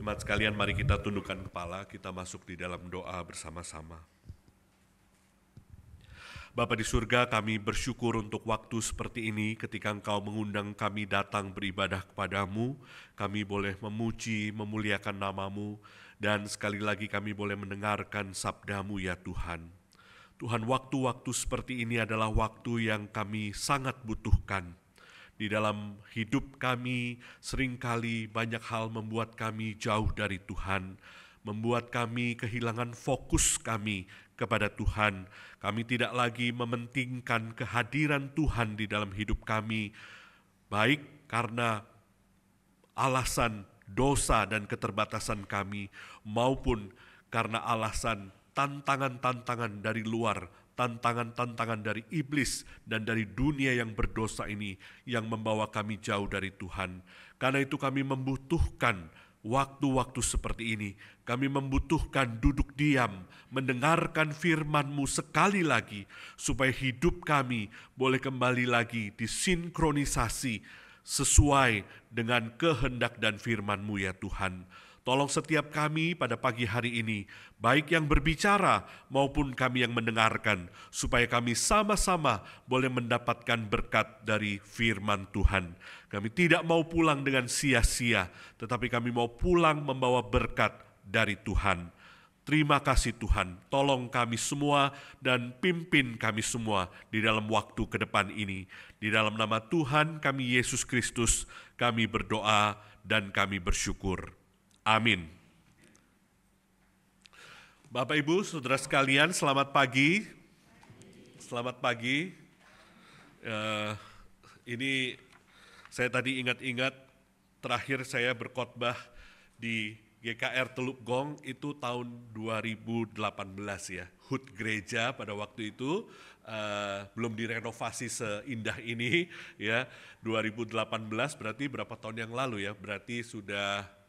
Jemaat sekalian, mari kita tundukkan kepala, kita masuk di dalam doa bersama-sama. Bapa di surga, kami bersyukur untuk waktu seperti ini ketika Engkau mengundang kami datang beribadah kepadamu. Kami boleh memuji, memuliakan nama-Mu, dan sekali lagi kami boleh mendengarkan sabda-Mu ya Tuhan. Tuhan, waktu-waktu seperti ini adalah waktu yang kami sangat butuhkan. Di dalam hidup kami, seringkali banyak hal membuat kami jauh dari Tuhan, membuat kami kehilangan fokus kami kepada Tuhan. Kami tidak lagi mementingkan kehadiran Tuhan di dalam hidup kami, baik karena alasan dosa dan keterbatasan kami, maupun karena alasan tantangan-tantangan dari luar, tantangan-tantangan dari iblis dan dari dunia yang berdosa ini yang membawa kami jauh dari Tuhan. Karena itu kami membutuhkan waktu-waktu seperti ini. Kami membutuhkan duduk diam, mendengarkan firman-Mu sekali lagi, supaya hidup kami boleh kembali lagi disinkronisasi sesuai dengan kehendak dan firman-Mu ya Tuhan. Tolong setiap kami pada pagi hari ini, baik yang berbicara maupun kami yang mendengarkan, supaya kami sama-sama boleh mendapatkan berkat dari firman Tuhan. Kami tidak mau pulang dengan sia-sia, tetapi kami mau pulang membawa berkat dari Tuhan. Terima kasih Tuhan, tolong kami semua dan pimpin kami semua di dalam waktu ke depan ini. Di dalam nama Tuhan kami Yesus Kristus, kami berdoa dan kami bersyukur. Amin. Bapak Ibu, saudara sekalian, selamat pagi. Selamat pagi. Ini saya tadi ingat-ingat terakhir saya berkhotbah di GKR Teluk Gong itu tahun 2018 ya. HUT gereja pada waktu itu belum direnovasi seindah ini ya. 2018 berarti berapa tahun yang lalu ya? Berarti sudah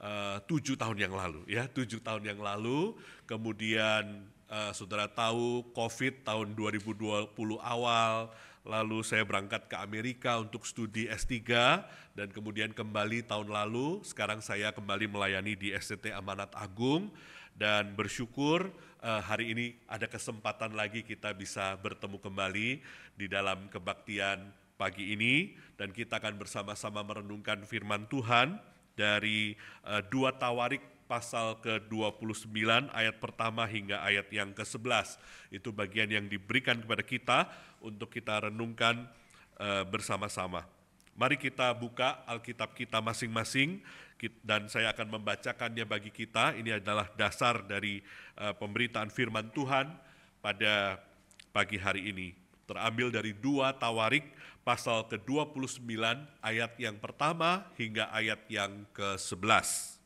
7 tahun yang lalu ya, 7 tahun yang lalu. Kemudian saudara tahu COVID tahun 2020 awal, lalu saya berangkat ke Amerika untuk studi S3 dan kemudian kembali tahun lalu. Sekarang saya kembali melayani di SCT Amanat Agung dan bersyukur hari ini ada kesempatan lagi kita bisa bertemu kembali di dalam kebaktian pagi ini, dan kita akan bersama-sama merenungkan firman Tuhan dari 2 Tawarik pasal ke-29 ayat pertama hingga ayat yang ke-11. Itu bagian yang diberikan kepada kita untuk kita renungkan bersama-sama. Mari kita buka Alkitab kita masing-masing dan saya akan membacakannya bagi kita. Ini adalah dasar dari pemberitaan firman Tuhan pada pagi hari ini. Terambil dari 2 Tawarik pasal ke-29 ayat yang pertama hingga ayat yang ke-11.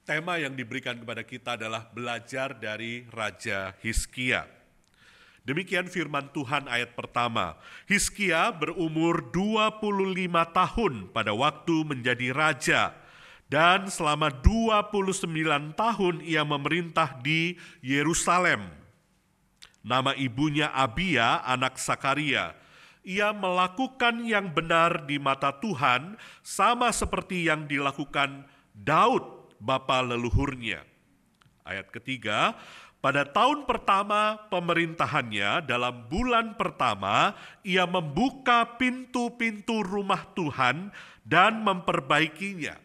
Tema yang diberikan kepada kita adalah belajar dari Raja Hizkia. Demikian firman Tuhan ayat pertama. Hizkia berumur 25 tahun pada waktu menjadi raja, dan selama 29 tahun ia memerintah di Yerusalem. Nama ibunya Abia, anak Sakaria. Ia melakukan yang benar di mata Tuhan, sama seperti yang dilakukan Daud, bapa leluhurnya. Ayat ketiga, pada tahun pertama pemerintahannya, dalam bulan pertama, ia membuka pintu-pintu rumah Tuhan dan memperbaikinya.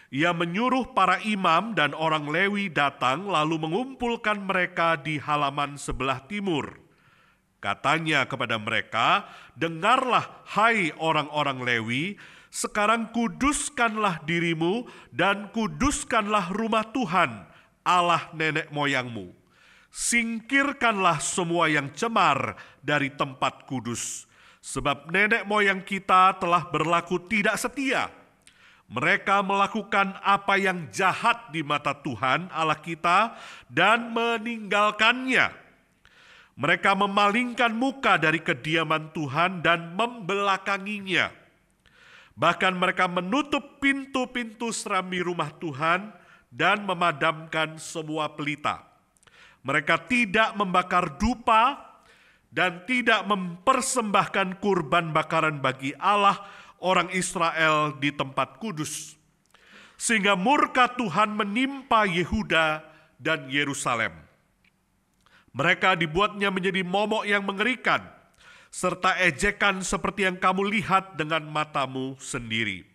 Ia menyuruh para imam dan orang Lewi datang lalu mengumpulkan mereka di halaman sebelah timur. Katanya kepada mereka, dengarlah hai orang-orang Lewi, sekarang kuduskanlah dirimu dan kuduskanlah rumah Tuhan, Allah nenek moyangmu. Singkirkanlah semua yang cemar dari tempat kudus, sebab nenek moyang kita telah berlaku tidak setia. Mereka melakukan apa yang jahat di mata Tuhan Allah kita dan meninggalkannya. Mereka memalingkan muka dari kediaman Tuhan dan membelakanginya. Bahkan mereka menutup pintu-pintu serambi rumah Tuhan dan memadamkan semua pelita. Mereka tidak membakar dupa dan tidak mempersembahkan kurban bakaran bagi Allah orang Israel di tempat kudus. sehingga murka Tuhan menimpa Yehuda dan Yerusalem. Mereka dibuatnya menjadi momok yang mengerikan, serta ejekan seperti yang kamu lihat dengan matamu sendiri.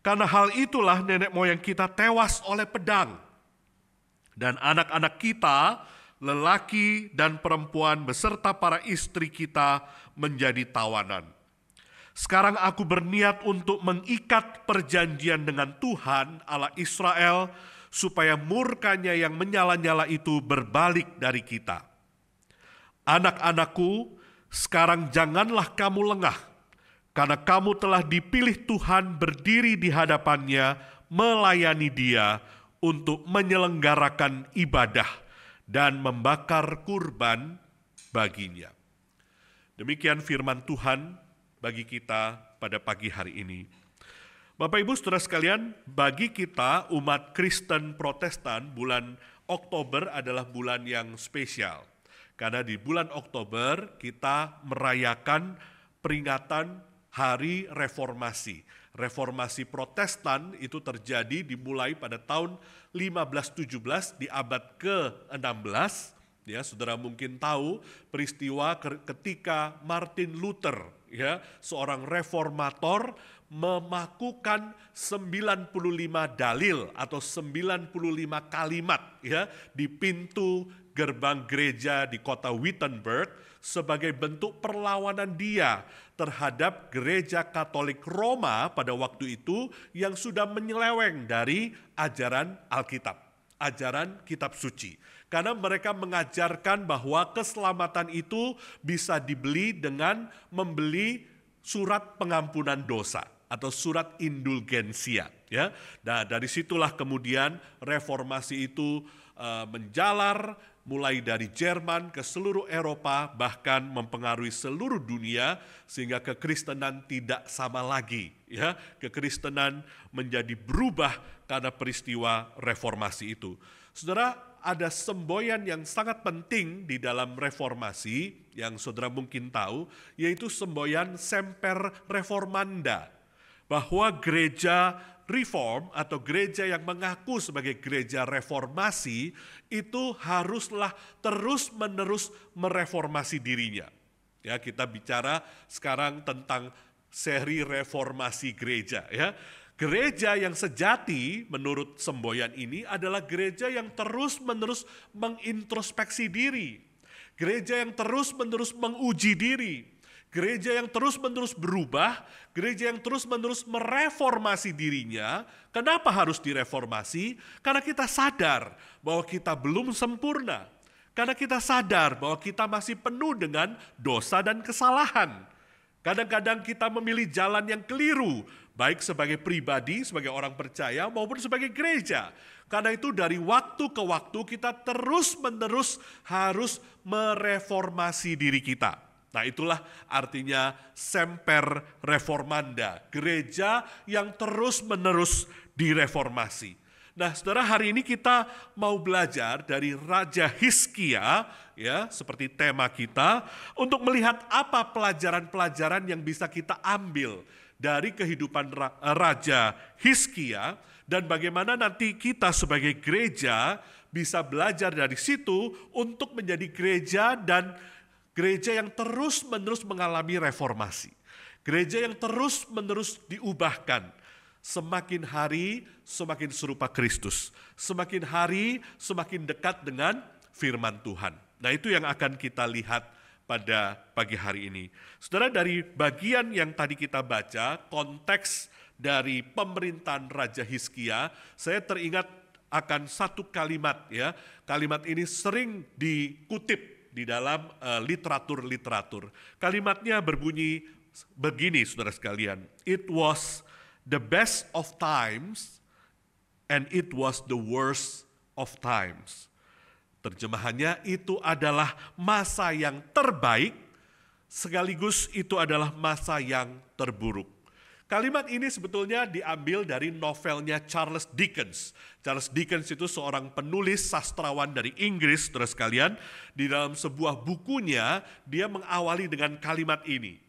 Karena hal itulah nenek moyang kita tewas oleh pedang, dan anak-anak kita, lelaki dan perempuan beserta para istri kita menjadi tawanan. Sekarang aku berniat untuk mengikat perjanjian dengan Tuhan Allah Israel, supaya murkanya yang menyala-nyala itu berbalik dari kita. Anak-anakku, sekarang janganlah kamu lengah, karena kamu telah dipilih Tuhan berdiri di hadapannya, melayani Dia untuk menyelenggarakan ibadah dan membakar kurban baginya. Demikian firman Tuhan bagi kita pada pagi hari ini. Bapak Ibu Saudara sekalian, bagi kita umat Kristen Protestan, bulan Oktober adalah bulan yang spesial. Karena di bulan Oktober kita merayakan peringatan Hari Reformasi. Reformasi Protestan itu terjadi dimulai pada tahun 1517 di abad ke-16. Ya, saudara mungkin tahu peristiwa ketika Martin Luther, ya, seorang reformator, memakukan 95 dalil atau 95 kalimat, ya, di pintu gerbang gereja di kota Wittenberg sebagai bentuk perlawanan dia terhadap gereja Katolik Roma pada waktu itu yang sudah menyeleweng dari ajaran Alkitab, ajaran kitab suci. Karena mereka mengajarkan bahwa keselamatan itu bisa dibeli dengan membeli surat pengampunan dosa atau surat indulgensia, ya. Nah, dari situlah kemudian reformasi itu menjalar mulai dari Jerman ke seluruh Eropa, bahkan mempengaruhi seluruh dunia, sehingga kekristenan tidak sama lagi, ya. Kekristenan menjadi berubah karena peristiwa reformasi itu. Saudara, ada semboyan yang sangat penting di dalam reformasi yang saudara mungkin tahu, yaitu semboyan Semper Reformanda, bahwa gereja reform atau gereja yang mengaku sebagai gereja reformasi itu haruslah terus-menerus mereformasi dirinya. Ya, kita bicara sekarang tentang seri reformasi gereja, ya. Gereja yang sejati menurut semboyan ini adalah gereja yang terus-menerus mengintrospeksi diri. Gereja yang terus-menerus menguji diri. Gereja yang terus-menerus berubah, gereja yang terus-menerus mereformasi dirinya. Kenapa harus direformasi? Karena kita sadar bahwa kita belum sempurna. Karena kita sadar bahwa kita masih penuh dengan dosa dan kesalahan. Kadang-kadang kita memilih jalan yang keliru, baik sebagai pribadi, sebagai orang percaya, maupun sebagai gereja. Karena itu dari waktu ke waktu kita terus-menerus harus mereformasi diri kita. Nah, itulah artinya Semper Reformanda, gereja yang terus-menerus direformasi. Nah, saudara, hari ini kita mau belajar dari Raja Hizkia, ya, seperti tema kita, untuk melihat apa pelajaran-pelajaran yang bisa kita ambil dari kehidupan Raja Hizkia, dan bagaimana nanti kita sebagai gereja bisa belajar dari situ untuk menjadi gereja dan gereja yang terus-menerus mengalami reformasi. Gereja yang terus-menerus diubahkan. Semakin hari semakin serupa Kristus. Semakin hari semakin dekat dengan firman Tuhan. Nah, itu yang akan kita lihat pada pagi hari ini. Saudara, dari bagian yang tadi kita baca, konteks dari pemerintahan Raja Hizkia, saya teringat akan satu kalimat, ya. Kalimat ini sering dikutip di dalam literatur-literatur. Kalimatnya berbunyi begini, saudara sekalian. It was the best of times and it was the worst of times. Terjemahannya, itu adalah masa yang terbaik, sekaligus itu adalah masa yang terburuk. Kalimat ini sebetulnya diambil dari novelnya Charles Dickens. Charles Dickens itu seorang penulis sastrawan dari Inggris, saudara sekalian. Di dalam sebuah bukunya, dia mengawali dengan kalimat ini.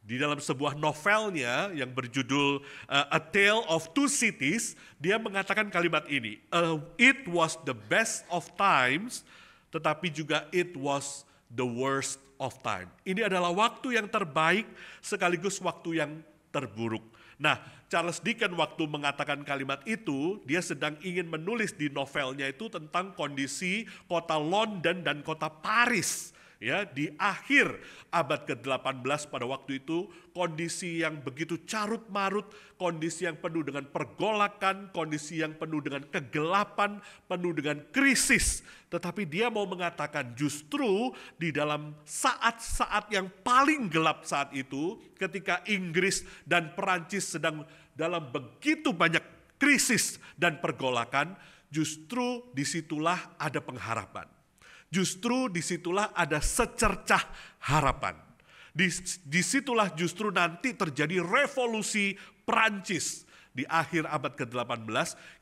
Di dalam sebuah novelnya yang berjudul A Tale of Two Cities, dia mengatakan kalimat ini, it was the best of times, tetapi juga it was the worst of time. Ini adalah waktu yang terbaik sekaligus waktu yang terburuk. Nah, Charles Dickens waktu mengatakan kalimat itu, dia sedang ingin menulis di novelnya itu tentang kondisi kota London dan kota Paris. Ya, di akhir abad ke-18 pada waktu itu, kondisi yang begitu carut-marut, kondisi yang penuh dengan pergolakan, kondisi yang penuh dengan kegelapan, penuh dengan krisis. Tetapi dia mau mengatakan justru di dalam saat-saat yang paling gelap saat itu, ketika Inggris dan Perancis sedang dalam begitu banyak krisis dan pergolakan, justru disitulah ada pengharapan. Justru disitulah ada secercah harapan. Disitulah justru nanti terjadi revolusi Prancis di akhir abad ke-18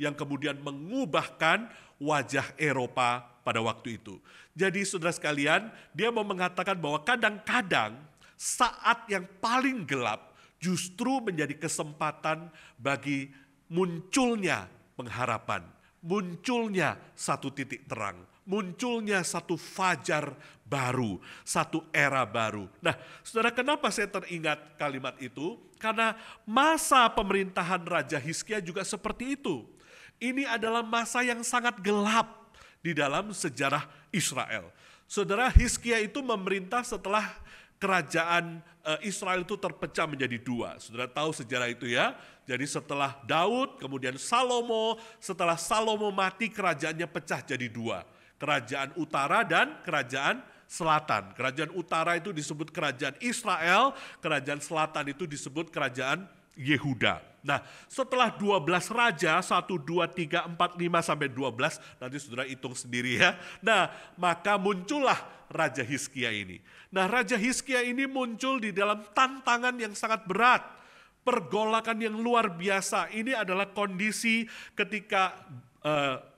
yang kemudian mengubahkan wajah Eropa pada waktu itu. Jadi saudara sekalian, dia mau mengatakan bahwa kadang-kadang saat yang paling gelap justru menjadi kesempatan bagi munculnya pengharapan, munculnya satu titik terang, munculnya satu fajar baru, satu era baru. Nah, saudara, kenapa saya teringat kalimat itu? Karena masa pemerintahan Raja Hizkia juga seperti itu. Ini adalah masa yang sangat gelap di dalam sejarah Israel. Saudara, Hizkia itu memerintah setelah kerajaan Israel itu terpecah menjadi dua. Saudara tahu sejarah itu ya. Jadi setelah Daud, kemudian Salomo, setelah Salomo mati kerajaannya pecah jadi dua. Kerajaan utara dan kerajaan selatan. Kerajaan utara itu disebut kerajaan Israel, kerajaan selatan itu disebut kerajaan Yehuda. Nah, setelah 12 raja, 1, 2, 3, 4, 5, sampai 12, nanti saudara hitung sendiri ya. Nah, maka muncullah Raja Hizkia ini. Nah, Raja Hizkia ini muncul di dalam tantangan yang sangat berat. Pergolakan yang luar biasa. Ini adalah kondisi ketika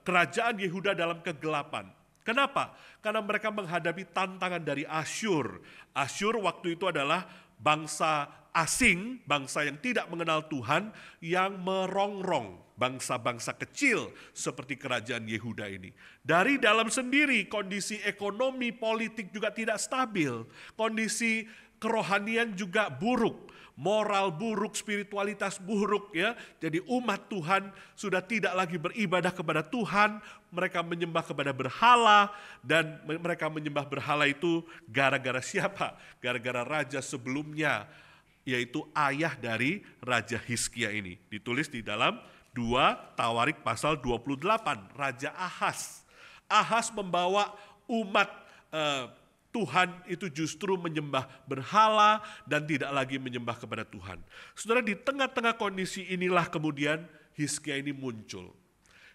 kerajaan Yehuda dalam kegelapan. Kenapa? Karena mereka menghadapi tantangan dari Asyur. Asyur waktu itu adalah bangsa asing, bangsa yang tidak mengenal Tuhan, yang merongrong bangsa-bangsa kecil seperti kerajaan Yehuda ini. Dari dalam sendiri kondisi ekonomi politik juga tidak stabil, kondisi kerohanian juga buruk, moral buruk, spiritualitas buruk ya. Jadi umat Tuhan sudah tidak lagi beribadah kepada Tuhan, mereka menyembah kepada berhala, dan mereka menyembah berhala itu gara-gara siapa? Gara-gara raja sebelumnya, yaitu ayah dari Raja Hizkia ini. Ditulis di dalam 2 Tawarik pasal 28, Raja Ahaz. Ahaz membawa umat Tuhan itu justru menyembah berhala dan tidak lagi menyembah kepada Tuhan. Saudara, di tengah-tengah kondisi inilah kemudian Hizkia ini muncul.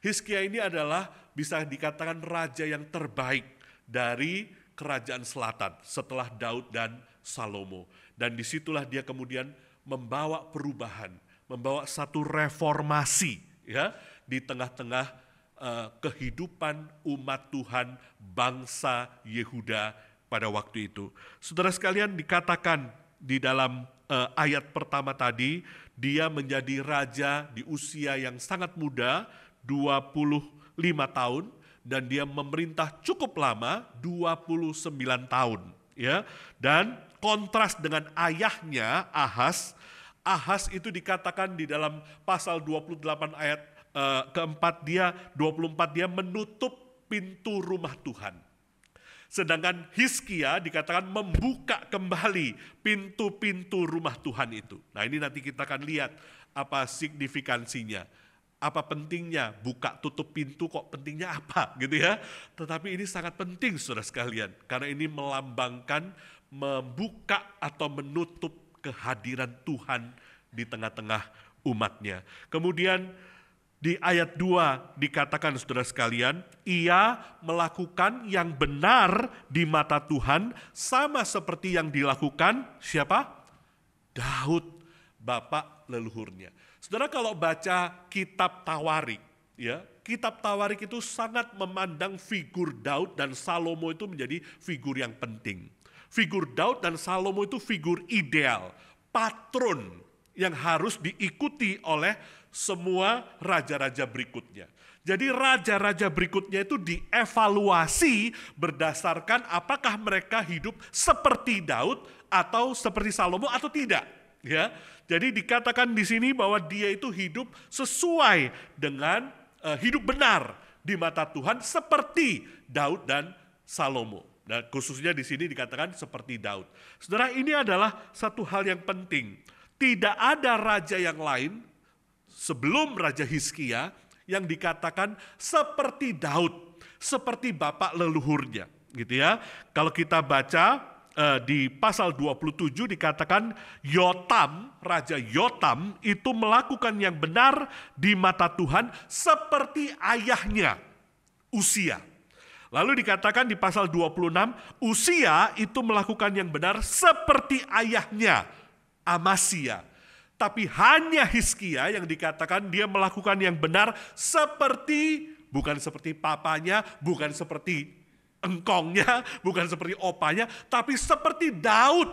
Hizkia ini adalah bisa dikatakan raja yang terbaik dari kerajaan selatan setelah Daud dan Salomo. Dan disitulah dia kemudian membawa perubahan, membawa satu reformasi ya di tengah-tengah kehidupan umat Tuhan bangsa Yehuda pada waktu itu. Saudara sekalian, dikatakan di dalam ayat pertama tadi, dia menjadi raja di usia yang sangat muda, 25 tahun, dan dia memerintah cukup lama, 29 tahun. Ya. Dan kontras dengan ayahnya Ahaz, Ahaz itu dikatakan di dalam pasal 28 ayat keempat, 24 dia menutup pintu rumah Tuhan. Sedangkan Hizkia dikatakan membuka kembali pintu-pintu rumah Tuhan itu. Nah, ini nanti kita akan lihat apa signifikansinya. Apa pentingnya buka tutup pintu, kok pentingnya apa gitu ya. Tetapi ini sangat penting saudara sekalian. Karena ini melambangkan membuka atau menutup kehadiran Tuhan di tengah-tengah umatnya. Kemudian di ayat 2 dikatakan saudara sekalian, ia melakukan yang benar di mata Tuhan sama seperti yang dilakukan siapa? Daud, bapak leluhurnya. Saudara, kalau baca kitab Tawarik, ya, kitab Tawarik itu sangat memandang figur Daud dan Salomo itu menjadi figur yang penting. Figur Daud dan Salomo itu figur ideal, patron yang harus diikuti oleh semua raja-raja berikutnya. Jadi raja-raja berikutnya itu dievaluasi berdasarkan apakah mereka hidup seperti Daud atau seperti Salomo atau tidak. Ya, jadi dikatakan di sini bahwa dia itu hidup sesuai dengan hidup benar di mata Tuhan seperti Daud dan Salomo. Dan khususnya di sini dikatakan seperti Daud. Saudara, ini adalah satu hal yang penting. Tidak ada raja yang lain sebelum Raja Hizkia yang dikatakan seperti Daud, seperti bapak leluhurnya, gitu ya. Kalau kita baca di pasal 27 dikatakan Raja Yotam itu melakukan yang benar di mata Tuhan seperti ayahnya, Uzia. Lalu dikatakan di pasal 26, Uzia itu melakukan yang benar seperti ayahnya, Amasya. Tapi hanya Hizkia yang dikatakan dia melakukan yang benar bukan seperti papanya, bukan seperti engkongnya, bukan seperti opanya, tapi seperti Daud,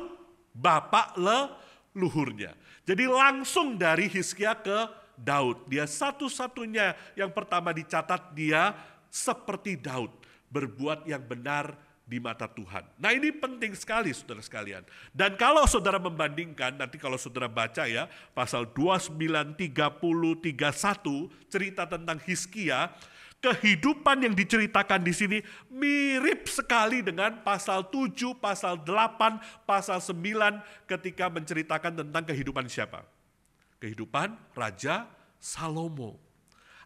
bapak leluhurnya. Jadi langsung dari Hizkia ke Daud. Dia satu-satunya yang pertama dicatat dia seperti Daud, berbuat yang benar di mata Tuhan. Nah, ini penting sekali saudara sekalian. Dan kalau saudara membandingkan, nanti kalau saudara baca ya, pasal 29, 30, 31, cerita tentang Hizkia, kehidupan yang diceritakan di sini mirip sekali dengan pasal 7, pasal 8, pasal 9 ketika menceritakan tentang kehidupan siapa? Kehidupan Raja Salomo.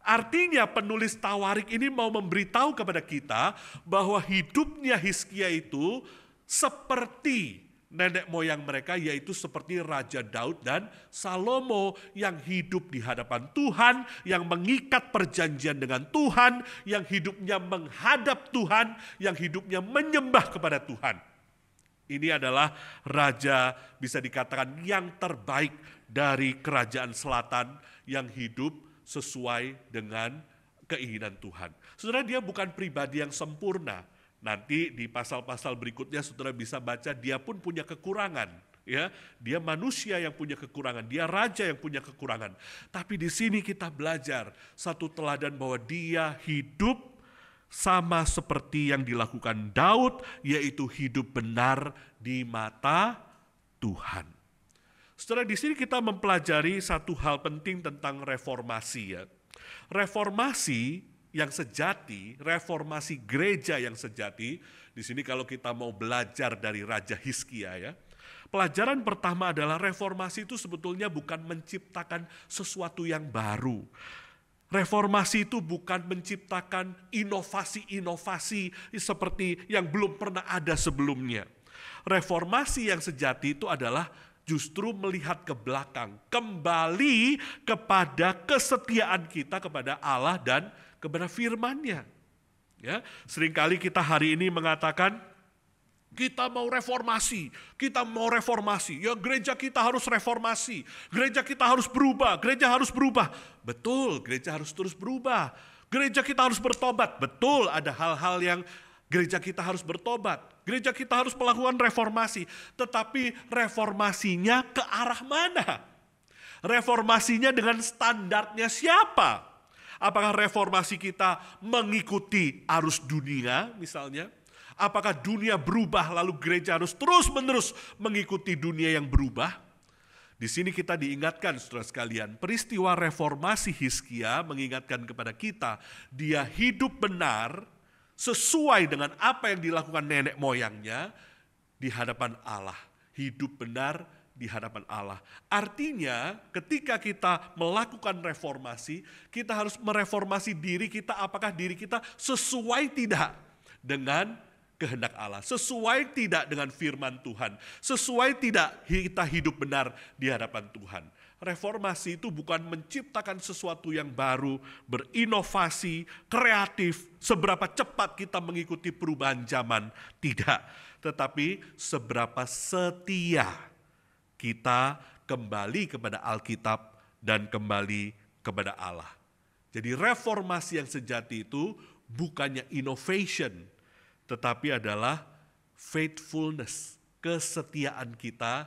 Artinya penulis Tawarik ini mau memberitahu kepada kita bahwa hidupnya Hizkia itu seperti nenek moyang mereka, yaitu seperti Raja Daud dan Salomo yang hidup di hadapan Tuhan, yang mengikat perjanjian dengan Tuhan, yang hidupnya menghadap Tuhan, yang hidupnya menyembah kepada Tuhan. Ini adalah raja bisa dikatakan yang terbaik dari kerajaan selatan yang hidup sesuai dengan keinginan Tuhan. Saudara, dia bukan pribadi yang sempurna. Nanti di pasal-pasal berikutnya saudara bisa baca dia pun punya kekurangan. Ya, dia manusia yang punya kekurangan, dia raja yang punya kekurangan. Tapi di sini kita belajar satu teladan bahwa dia hidup sama seperti yang dilakukan Daud, yaitu hidup benar di mata Tuhan. Saudara, di sini kita mempelajari satu hal penting tentang reformasi ya. Reformasi yang sejati, reformasi gereja yang sejati, di sini kalau kita mau belajar dari Raja Hizkia ya. Pelajaran pertama adalah reformasi itu sebetulnya bukan menciptakan sesuatu yang baru. Reformasi itu bukan menciptakan inovasi-inovasi seperti yang belum pernah ada sebelumnya. Reformasi yang sejati itu adalah justru melihat ke belakang, kembali kepada kesetiaan kita kepada Allah dan kepada firman-Nya. Ya, seringkali kita hari ini mengatakan kita mau reformasi. Ya, gereja kita harus reformasi, gereja kita harus berubah, gereja harus berubah. Betul, gereja harus terus berubah. Gereja kita harus bertobat. Betul, ada hal-hal yang gereja kita harus bertobat, gereja kita harus melakukan reformasi, tetapi reformasinya ke arah mana? Reformasinya dengan standarnya siapa? Apakah reformasi kita mengikuti arus dunia misalnya? Apakah dunia berubah lalu gereja harus terus-menerus mengikuti dunia yang berubah? Di sini kita diingatkan saudara sekalian, peristiwa reformasi Hizkia mengingatkan kepada kita, dia hidup benar sesuai dengan apa yang dilakukan nenek moyangnya di hadapan Allah. Hidup benar di hadapan Allah. Artinya ketika kita melakukan reformasi, kita harus mereformasi diri kita, apakah diri kita sesuai tidak dengan kehendak Allah, sesuai tidak dengan firman Tuhan, sesuai tidak kita hidup benar di hadapan Tuhan. Reformasi itu bukan menciptakan sesuatu yang baru, berinovasi, kreatif, seberapa cepat kita mengikuti perubahan zaman, tidak. Tetapi seberapa setia kita kembali kepada Alkitab dan kembali kepada Allah. Jadi reformasi yang sejati itu bukannya innovation, tetapi adalah faithfulness, kesetiaan kita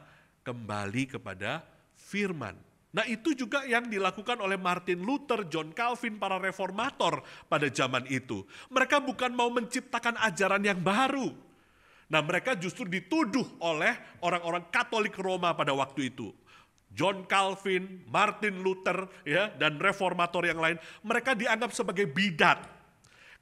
kembali kepada firman. Nah, itu juga yang dilakukan oleh Martin Luther, John Calvin, para reformator pada zaman itu. Mereka bukan mau menciptakan ajaran yang baru. Nah, mereka justru dituduh oleh orang-orang Katolik Roma pada waktu itu. John Calvin, Martin Luther, ya, dan reformator yang lain, mereka dianggap sebagai bidat.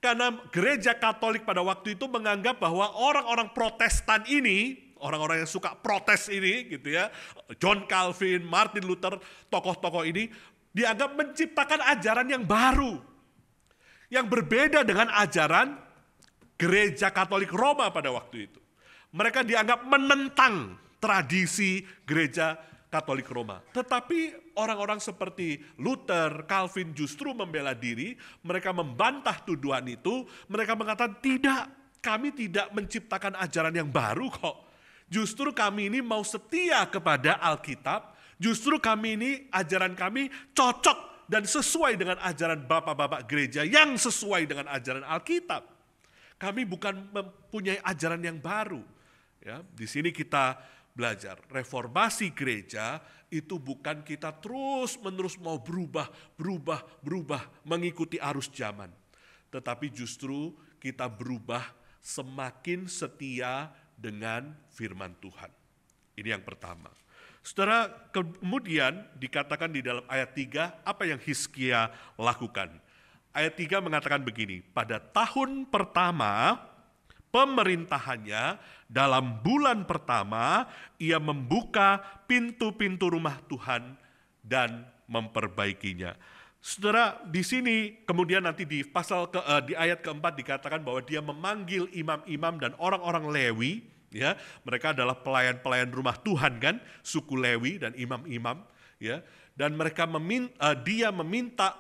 Karena gereja Katolik pada waktu itu menganggap bahwa orang-orang Protestan ini, orang-orang yang suka protes ini gitu ya, John Calvin, Martin Luther, tokoh-tokoh ini dianggap menciptakan ajaran yang baru. Yang berbeda dengan ajaran gereja Katolik Roma pada waktu itu. Mereka dianggap menentang tradisi gereja Katolik Roma. Tetapi orang-orang seperti Luther, Calvin justru membela diri, mereka membantah tuduhan itu, mereka mengatakan tidak, kami tidak menciptakan ajaran yang baru kok. Justru kami ini mau setia kepada Alkitab, justru kami ini, ajaran kami cocok dan sesuai dengan ajaran bapak-bapak gereja yang sesuai dengan ajaran Alkitab. Kami bukan mempunyai ajaran yang baru. Ya, di sini kita belajar, reformasi gereja itu bukan kita terus-menerus mau berubah, mengikuti arus zaman. Tetapi justru kita berubah semakin setia dengan firman Tuhan. Ini yang pertama. Saudara, kemudian dikatakan di dalam ayat 3, apa yang Hizkia lakukan? Ayat 3 mengatakan begini, pada tahun pertama pemerintahannya, dalam bulan pertama, ia membuka pintu-pintu rumah Tuhan dan memperbaikinya. Saudara, di sini kemudian nanti di di ayat keempat dikatakan bahwa dia memanggil imam-imam dan orang-orang Lewi, ya, mereka adalah pelayan-pelayan rumah Tuhan kan, suku Lewi dan imam-imam, ya, dan dia meminta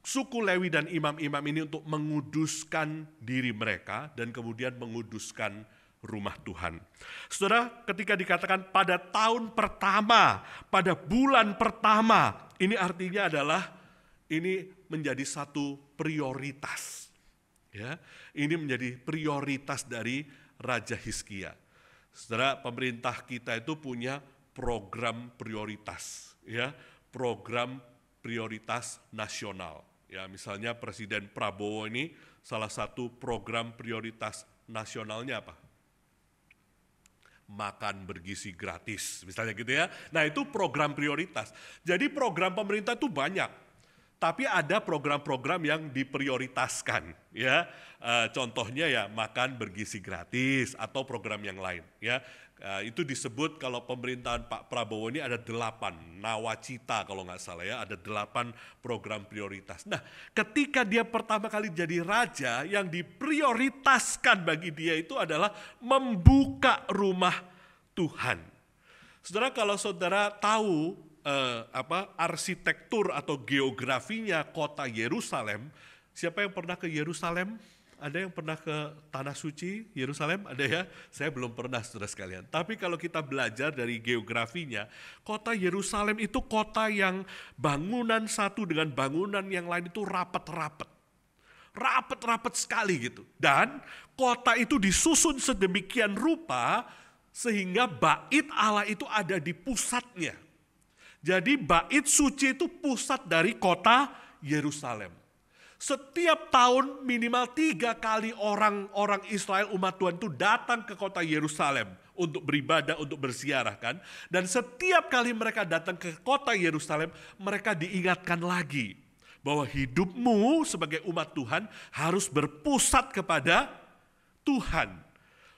suku Lewi dan imam-imam ini untuk menguduskan diri mereka dan kemudian menguduskan rumah Tuhan. Saudara, ketika dikatakan pada tahun pertama, pada bulan pertama, ini artinya adalah ini menjadi satu prioritas. Ya, ini menjadi prioritas dari Raja Hizkia. Saudara, pemerintah kita itu punya program prioritas, ya, program prioritas nasional. Ya, misalnya Presiden Prabowo ini salah satu program prioritas nasionalnya apa? Makan bergizi gratis, misalnya gitu ya. Nah, itu program prioritas. Jadi program pemerintah itu banyak, tapi ada program-program yang diprioritaskan, ya. Contohnya ya makan bergizi gratis atau program yang lain, ya. Itu disebut kalau pemerintahan Pak Prabowo ini ada 8 nawacita kalau nggak salah ya, ada 8 program prioritas. Nah, ketika dia pertama kali jadi raja, yang diprioritaskan bagi dia itu adalah membuka rumah Tuhan. Saudara, kalau saudara tahu arsitektur atau geografinya kota Yerusalem, siapa yang pernah ke Yerusalem? Ada yang pernah ke Tanah Suci, Yerusalem? Ada ya? Saya belum pernah, saudara sekalian. Tapi kalau kita belajar dari geografinya, kota Yerusalem itu kota yang bangunan satu dengan bangunan yang lain itu rapat-rapat. Rapat-rapat sekali gitu. Dan kota itu disusun sedemikian rupa sehingga bait Allah itu ada di pusatnya. Jadi bait suci itu pusat dari kota Yerusalem. Setiap tahun minimal 3 kali orang-orang Israel umat Tuhan itu datang ke kota Yerusalem untuk beribadah, untuk berziarah kan. Dan setiap kali mereka datang ke kota Yerusalem, mereka diingatkan lagi bahwa hidupmu sebagai umat Tuhan harus berpusat kepada Tuhan.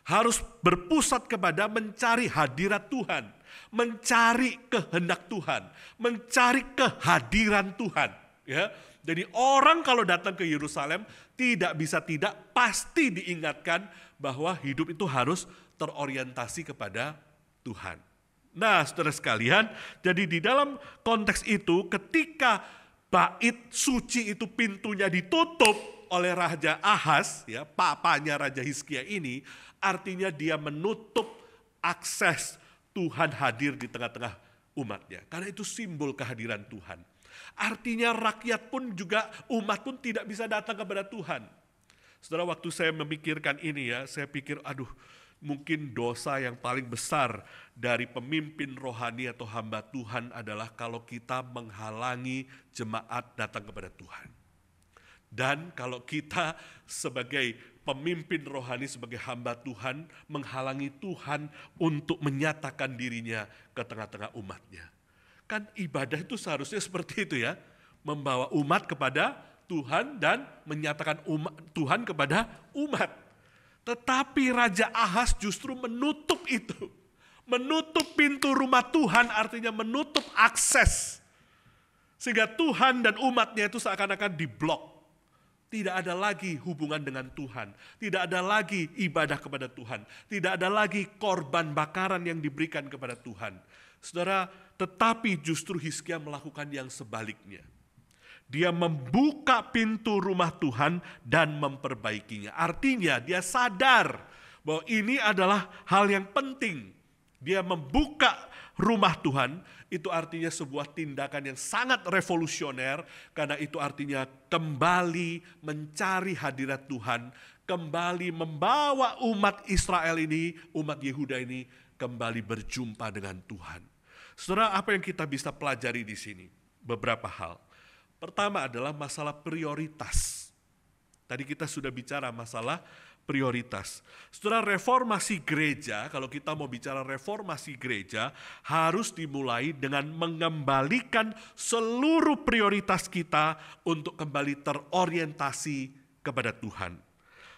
Harus berpusat kepada mencari hadirat Tuhan, mencari kehendak Tuhan, mencari kehadiran Tuhan, ya. Jadi orang kalau datang ke Yerusalem tidak bisa tidak pasti diingatkan bahwa hidup itu harus terorientasi kepada Tuhan. Nah, saudara sekalian, jadi di dalam konteks itu ketika bait suci itu pintunya ditutup oleh Raja Ahaz, ya, papanya Raja Hizkia ini, artinya dia menutup akses Tuhan hadir di tengah-tengah umatnya. Karena itu simbol kehadiran Tuhan. Artinya rakyat pun juga, umat pun tidak bisa datang kepada Tuhan. Saudara, waktu saya memikirkan ini ya, saya pikir aduh, mungkin dosa yang paling besar dari pemimpin rohani atau hamba Tuhan adalah kalau kita menghalangi jemaat datang kepada Tuhan. Dan kalau kita sebagai pemimpin rohani, sebagai hamba Tuhan, menghalangi Tuhan untuk menyatakan dirinya ke tengah-tengah umatnya. Kan ibadah itu seharusnya seperti itu ya, membawa umat kepada Tuhan dan menyatakan Tuhan kepada umat. Tetapi Raja Ahas justru menutup itu. Menutup pintu rumah Tuhan artinya menutup akses. Sehingga Tuhan dan umatnya itu seakan-akan diblok. Tidak ada lagi hubungan dengan Tuhan. Tidak ada lagi ibadah kepada Tuhan. Tidak ada lagi korban bakaran yang diberikan kepada Tuhan. Saudara, tetapi justru Hizkia melakukan yang sebaliknya. Dia membuka pintu rumah Tuhan dan memperbaikinya. Artinya dia sadar bahwa ini adalah hal yang penting. Dia membuka rumah Tuhan, itu artinya sebuah tindakan yang sangat revolusioner, karena itu artinya kembali mencari hadirat Tuhan, kembali membawa umat Israel ini, umat Yehuda ini, kembali berjumpa dengan Tuhan. Saudara, apa yang kita bisa pelajari di sini? Beberapa hal. Pertama adalah masalah prioritas. Tadi kita sudah bicara masalah prioritas. Saudara, reformasi gereja, kalau kita mau bicara reformasi gereja, harus dimulai dengan mengembalikan seluruh prioritas kita untuk kembali terorientasi kepada Tuhan.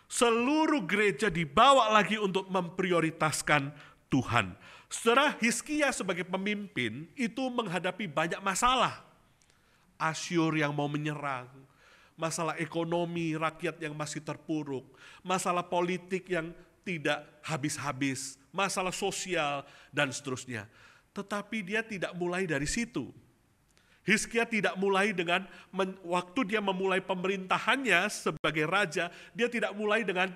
Seluruh gereja dibawa lagi untuk memprioritaskan Tuhan. Saudara, Hizkia sebagai pemimpin itu menghadapi banyak masalah. Asyur yang mau menyerang, masalah ekonomi rakyat yang masih terpuruk, masalah politik yang tidak habis-habis, masalah sosial, dan seterusnya. Tetapi dia tidak mulai dari situ. Hizkia tidak mulai dengan, waktu dia memulai pemerintahannya sebagai raja, dia tidak mulai dengan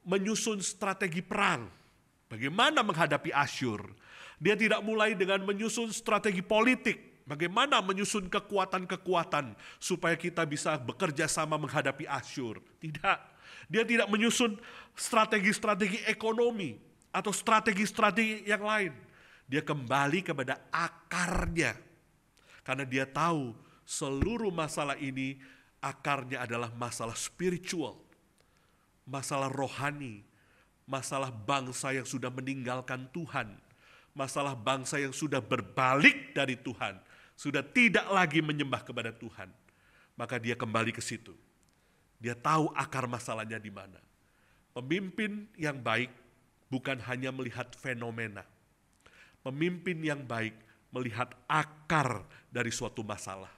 menyusun strategi perang. Bagaimana menghadapi Asyur. Dia tidak mulai dengan menyusun strategi politik. Bagaimana menyusun kekuatan-kekuatan supaya kita bisa bekerja sama menghadapi Asyur. Tidak. Dia tidak menyusun strategi-strategi ekonomi atau strategi-strategi yang lain. Dia kembali kepada akarnya. Karena dia tahu seluruh masalah ini akarnya adalah masalah spiritual, masalah rohani, masalah bangsa yang sudah meninggalkan Tuhan, masalah bangsa yang sudah berbalik dari Tuhan, sudah tidak lagi menyembah kepada Tuhan. Maka dia kembali ke situ. Dia tahu akar masalahnya di mana. Pemimpin yang baik bukan hanya melihat fenomena. Pemimpin yang baik melihat akar dari suatu masalah.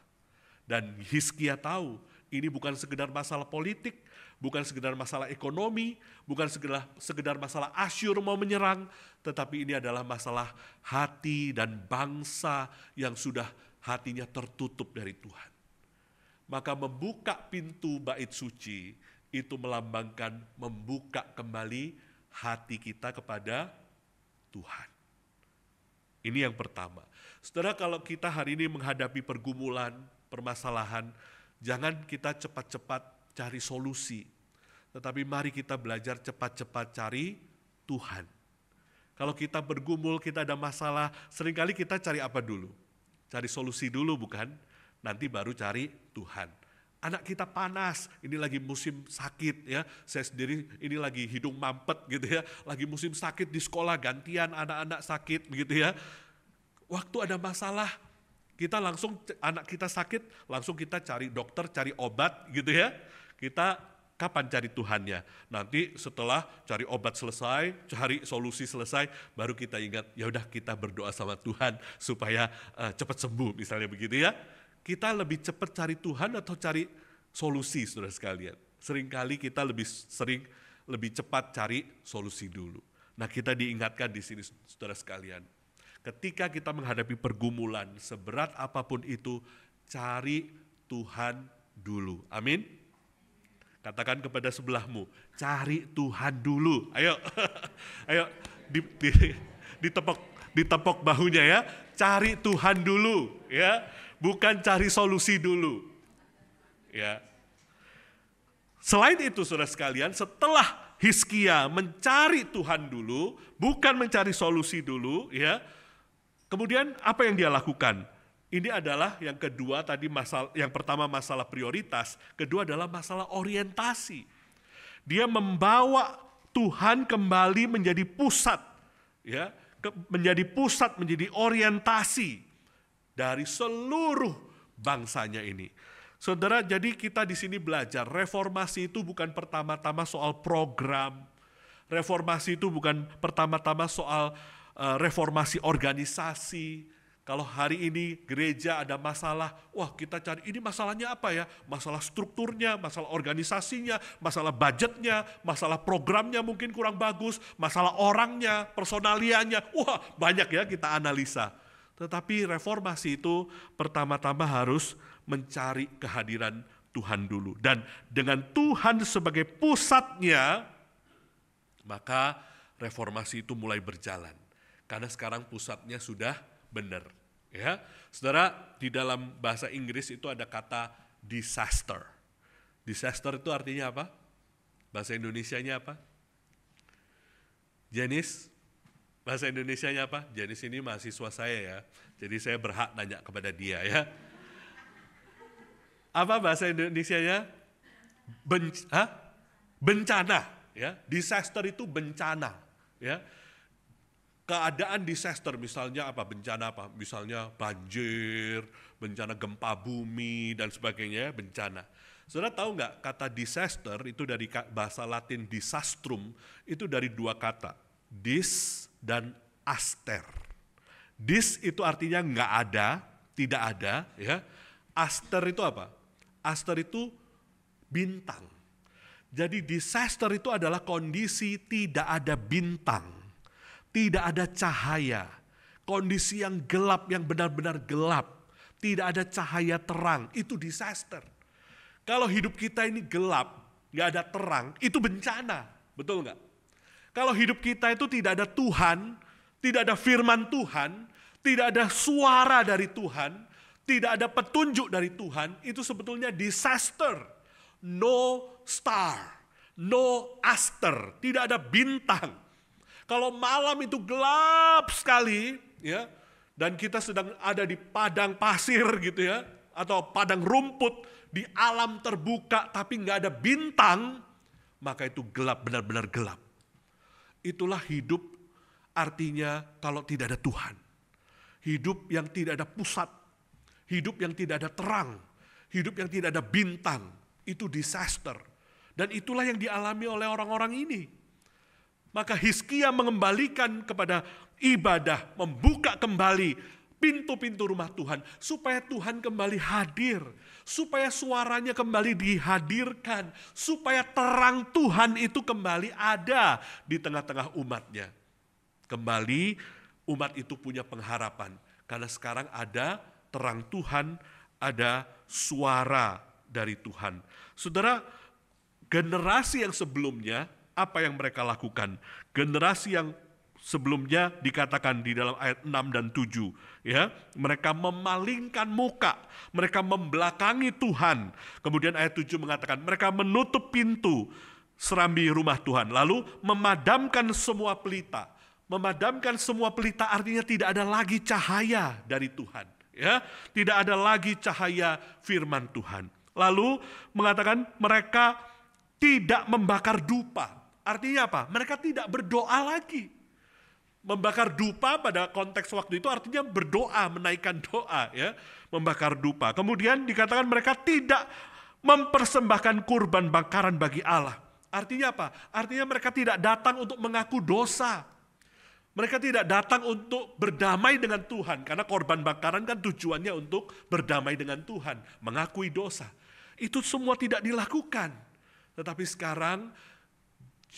Dan Hizkia tahu ini bukan sekedar masalah politik, bukan sekedar masalah ekonomi, bukan sekedar masalah Asyur mau menyerang, tetapi ini adalah masalah hati dan bangsa yang sudah hatinya tertutup dari Tuhan. Maka membuka pintu bait suci itu melambangkan membuka kembali hati kita kepada Tuhan. Ini yang pertama. Saudara, kalau kita hari ini menghadapi pergumulan, permasalahan, jangan kita cepat-cepat cari solusi. Tetapi mari kita belajar cepat-cepat cari Tuhan. Kalau kita bergumul, kita ada masalah, seringkali kita cari apa dulu? Cari solusi dulu bukan? Nanti baru cari Tuhan. Anak kita panas, ini lagi musim sakit ya. Saya sendiri ini lagi hidung mampet gitu ya. Lagi musim sakit di sekolah, gantian anak-anak sakit begitu ya. Waktu ada masalah, kita langsung, anak kita sakit, langsung kita cari dokter, cari obat gitu ya. Kita kapan cari Tuhannya? Nanti setelah cari obat selesai, cari solusi selesai, baru kita ingat, ya udah kita berdoa sama Tuhan supaya cepat sembuh misalnya begitu ya. Kita lebih cepat cari Tuhan atau cari solusi, saudara sekalian? Seringkali kita lebih cepat cari solusi dulu. Nah, kita diingatkan di sini, saudara sekalian. Ketika kita menghadapi pergumulan, seberat apapun itu, cari Tuhan dulu. Amin. Katakan kepada sebelahmu, cari Tuhan dulu. Ayo, ayo ditepok bahunya ya. Cari Tuhan dulu, ya. Bukan cari solusi dulu. Ya. Selain itu, saudara sekalian, setelah Hizkia mencari Tuhan dulu, bukan mencari solusi dulu, ya. Kemudian apa yang dia lakukan? Ini adalah yang kedua tadi yang pertama masalah prioritas, kedua adalah masalah orientasi. Dia membawa Tuhan kembali menjadi pusat, ya, menjadi orientasi dari seluruh bangsanya ini. Saudara, jadi kita di sini belajar reformasi itu bukan pertama-tama soal program. Reformasi itu bukan pertama-tama soal reformasi organisasi. Kalau hari ini gereja ada masalah, wah kita cari ini masalahnya apa ya? Masalah strukturnya, masalah organisasinya, masalah budgetnya, masalah programnya mungkin kurang bagus, masalah orangnya, personalianya, wah banyak ya kita analisa. Tetapi reformasi itu pertama-tama harus mencari kehadiran Tuhan dulu. Dan dengan Tuhan sebagai pusatnya, maka reformasi itu mulai berjalan. Karena sekarang pusatnya sudah benar, ya. Saudara, di dalam bahasa Inggris itu ada kata disaster. Disaster itu artinya apa? Bahasa Indonesianya apa? Jenis? Bahasa Indonesianya apa? Jenis ini mahasiswa saya ya. Jadi saya berhak nanya kepada dia ya. Apa bahasa Indonesianya? Bencana, ya. Disaster itu bencana, ya. Keadaan disaster misalnya apa? Bencana apa? Misalnya banjir, bencana gempa bumi dan sebagainya, bencana. Saudara tahu nggak kata disaster itu dari bahasa Latin disastrum, itu dari dua kata, dis dan aster. Dis itu artinya nggak ada, tidak ada, ya. Aster itu apa? Aster itu bintang. Jadi disaster itu adalah kondisi tidak ada bintang. Tidak ada cahaya, kondisi yang gelap, yang benar-benar gelap. Tidak ada cahaya terang, itu disaster. Kalau hidup kita ini gelap, gak ada terang, itu bencana, betul gak? Kalau hidup kita itu tidak ada Tuhan, tidak ada firman Tuhan, tidak ada suara dari Tuhan, tidak ada petunjuk dari Tuhan, itu sebetulnya disaster. No star, no aster, tidak ada bintang. Kalau malam itu gelap sekali, ya, dan kita sedang ada di padang pasir gitu ya, atau padang rumput di alam terbuka tapi nggak ada bintang, maka itu gelap, benar-benar gelap. Itulah hidup artinya kalau tidak ada Tuhan. Hidup yang tidak ada pusat, hidup yang tidak ada terang, hidup yang tidak ada bintang, itu disaster. Dan itulah yang dialami oleh orang-orang ini. Maka Hizkia mengembalikan kepada ibadah, membuka kembali pintu-pintu rumah Tuhan, supaya Tuhan kembali hadir, supaya suaranya kembali dihadirkan, supaya terang Tuhan itu kembali ada di tengah-tengah umatnya. Kembali umat itu punya pengharapan, karena sekarang ada terang Tuhan, ada suara dari Tuhan. Saudara, generasi yang sebelumnya, apa yang mereka lakukan? Generasi yang sebelumnya dikatakan di dalam ayat 6 dan 7, ya, mereka memalingkan muka, mereka membelakangi Tuhan. Kemudian ayat 7 mengatakan mereka menutup pintu serambi rumah Tuhan, lalu memadamkan semua pelita. Memadamkan semua pelita artinya tidak ada lagi cahaya dari Tuhan, ya, tidak ada lagi cahaya firman Tuhan. Lalu mengatakan mereka tidak membakar dupa. Artinya apa? Mereka tidak berdoa lagi. Membakar dupa pada konteks waktu itu artinya berdoa, menaikkan doa, ya, membakar dupa. Kemudian dikatakan mereka tidak mempersembahkan kurban bakaran bagi Allah. Artinya apa? Artinya mereka tidak datang untuk mengaku dosa. Mereka tidak datang untuk berdamai dengan Tuhan, karena korban bakaran kan tujuannya untuk berdamai dengan Tuhan, mengakui dosa. Itu semua tidak dilakukan. Tetapi sekarang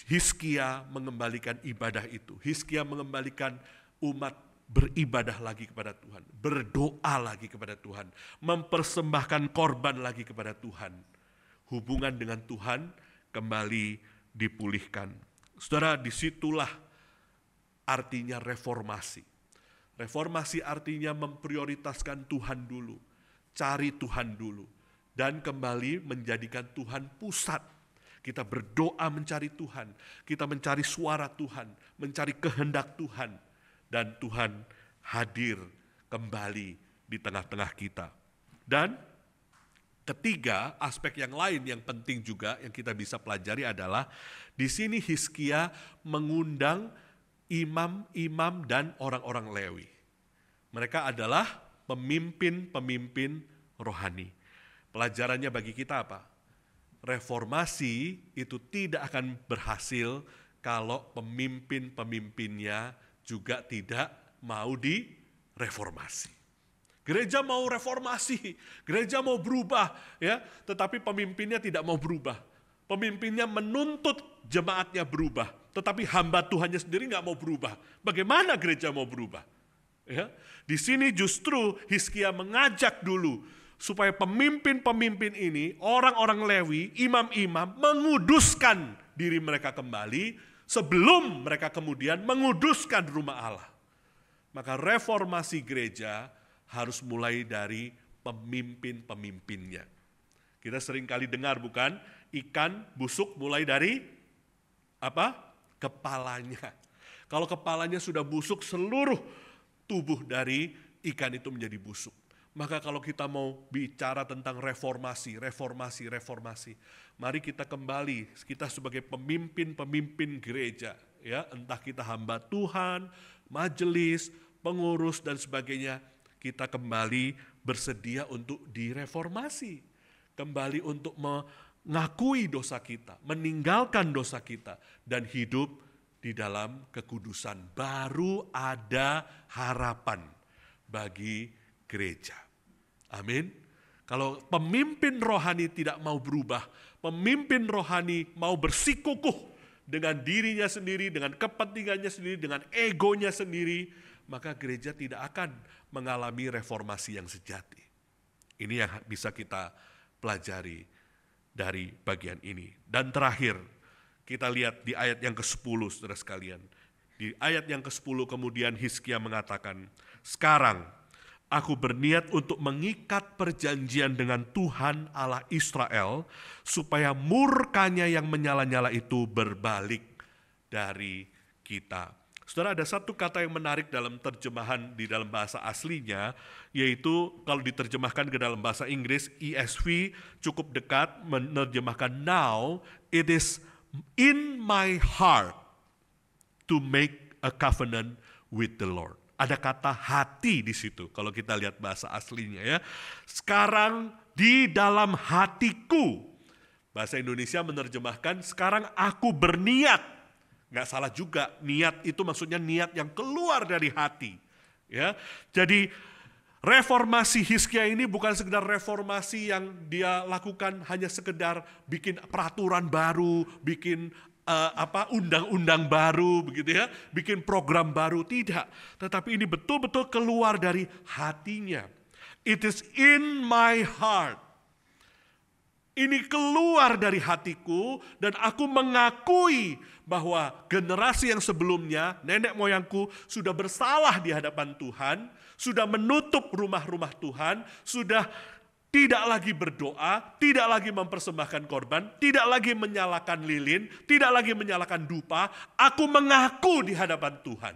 Hizkia mengembalikan ibadah itu. Hizkia mengembalikan umat beribadah lagi kepada Tuhan, berdoa lagi kepada Tuhan, mempersembahkan korban lagi kepada Tuhan. Hubungan dengan Tuhan kembali dipulihkan. Saudara, disitulah artinya reformasi. Reformasi artinya memprioritaskan Tuhan dulu, cari Tuhan dulu, dan kembali menjadikan Tuhan pusat. Kita berdoa mencari Tuhan, kita mencari suara Tuhan, mencari kehendak Tuhan, dan Tuhan hadir kembali di tengah-tengah kita. Dan ketiga, aspek yang lain yang penting juga yang kita bisa pelajari adalah di sini Hizkia mengundang imam-imam dan orang-orang Lewi. Mereka adalah pemimpin-pemimpin rohani. Pelajarannya bagi kita apa? Reformasi itu tidak akan berhasil kalau pemimpin-pemimpinnya juga tidak mau direformasi. Gereja mau reformasi, gereja mau berubah, ya, tetapi pemimpinnya tidak mau berubah. Pemimpinnya menuntut jemaatnya berubah, tetapi hamba Tuhannya sendiri nggak mau berubah. Bagaimana gereja mau berubah? Ya, di sini justru Hizkia mengajak dulu supaya pemimpin-pemimpin ini, orang-orang Lewi, imam-imam, menguduskan diri mereka kembali sebelum mereka kemudian menguduskan rumah Allah. Maka reformasi gereja harus mulai dari pemimpin-pemimpinnya. Kita sering kali dengar bukan, ikan busuk mulai dari apa? Kepalanya. Kalau kepalanya sudah busuk, seluruh tubuh dari ikan itu menjadi busuk. Maka kalau kita mau bicara tentang reformasi, mari kita kembali, kita sebagai pemimpin-pemimpin gereja, ya, entah kita hamba Tuhan, majelis, pengurus dan sebagainya, kita kembali bersedia untuk direformasi, kembali untuk mengakui dosa kita, meninggalkan dosa kita, dan hidup di dalam kekudusan. Baru ada harapan bagi gereja. Amin. Kalau pemimpin rohani tidak mau berubah, pemimpin rohani mau bersikukuh dengan dirinya sendiri, dengan kepentingannya sendiri, dengan egonya sendiri, maka gereja tidak akan mengalami reformasi yang sejati. Ini yang bisa kita pelajari dari bagian ini. Dan terakhir, kita lihat di ayat yang ke-10, saudara sekalian. Di ayat yang ke-10 kemudian Hizkia mengatakan, sekarang aku berniat untuk mengikat perjanjian dengan Tuhan Allah Israel, supaya murkanya yang menyala-nyala itu berbalik dari kita. Saudara, ada satu kata yang menarik dalam terjemahan di dalam bahasa aslinya, yaitu kalau diterjemahkan ke dalam bahasa Inggris, ESV cukup dekat menerjemahkan now, it is in my heart to make a covenant with the Lord. Ada kata hati di situ kalau kita lihat bahasa aslinya, ya. Sekarang di dalam hatiku. Bahasa Indonesia menerjemahkan sekarang aku berniat. Nggak salah juga, niat itu maksudnya niat yang keluar dari hati, ya. Jadi reformasi Hizkia ini bukan sekedar reformasi yang dia lakukan hanya sekedar bikin peraturan baru, bikin undang-undang baru, begitu ya, bikin program baru, tidak. Tetapi ini betul-betul keluar dari hatinya. It is in my heart. Ini keluar dari hatiku dan aku mengakui bahwa generasi yang sebelumnya, nenek moyangku sudah bersalah di hadapan Tuhan, sudah menutup rumah-rumah Tuhan, sudah tidak lagi berdoa, tidak lagi mempersembahkan korban, tidak lagi menyalakan lilin, tidak lagi menyalakan dupa. Aku mengaku di hadapan Tuhan.